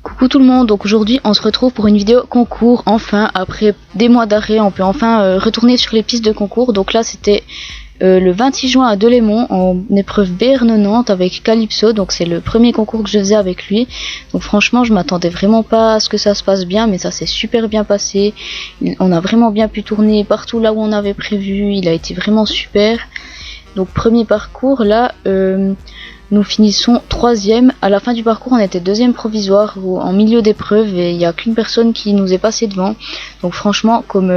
Coucou tout le monde, donc aujourd'hui on se retrouve pour une vidéo concours, enfin après des mois d'arrêt on peut enfin retourner sur les pistes de concours. Donc là c'était le 26 juin à Delémont en épreuve BR90 avec Calypso, donc c'est le premier concours que je faisais avec lui. Donc franchement je m'attendais vraiment pas à ce que ça se passe bien, mais ça s'est super bien passé. On a vraiment bien pu tourner partout là où on avait prévu, il a été vraiment super. Donc premier parcours là, nous finissons troisième. À la fin du parcours on était deuxième provisoire en milieu d'épreuve et il n'y a qu'une personne qui nous est passée devant. Donc franchement comme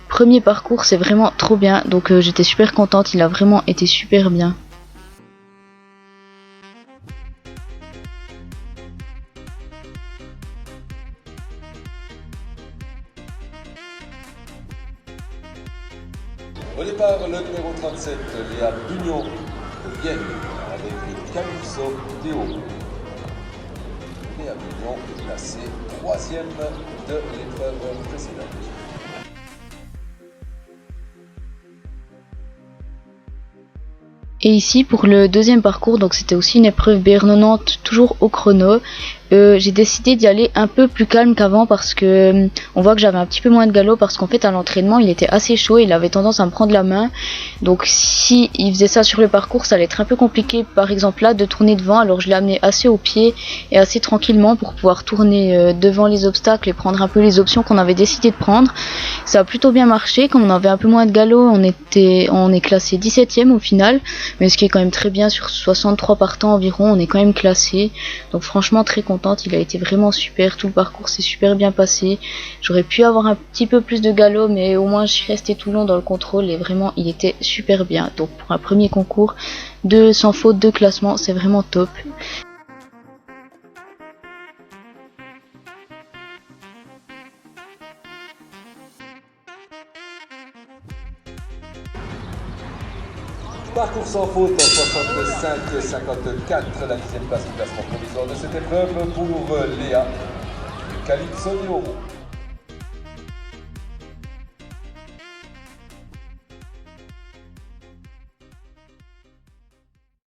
premier parcours c'est vraiment trop bien, donc j'étais super contente, il a vraiment été super bien. Au départ, le numéro 37, Léa Bugnon de Vienne, avec le Calypso Théo. Léa Bugnon est classée troisième de l'épreuve précédente. Et ici pour le deuxième parcours, donc c'était aussi une épreuve BR90 toujours au chrono. J'ai décidé d'y aller un peu plus calme qu'avant parce que on voit que j'avais un petit peu moins de galop, parce qu'en fait à l'entraînement il était assez chaud, il avait tendance à me prendre la main. Donc si il faisait ça sur le parcours ça allait être un peu compliqué par exemple là de tourner devant, alors je l'ai amené assez au pied et assez tranquillement pour pouvoir tourner devant les obstacles et prendre un peu les options qu'on avait décidé de prendre. Ça a plutôt bien marché, comme on avait un peu moins de galop on est classé 17ème au final, mais ce qui est quand même très bien sur 63 partants environ, on est quand même classé. Donc franchement très contente, il a été vraiment super, tout le parcours s'est super bien passé. J'aurais pu avoir un petit peu plus de galop mais au moins je suis restée tout le long dans le contrôle et vraiment il était super bien. Donc pour un premier concours sans faute de classement, c'est vraiment top. Parcours sans faute en 65-54, la 10e place du classement provisoire de cette épreuve pour Léa du Calypso Théo.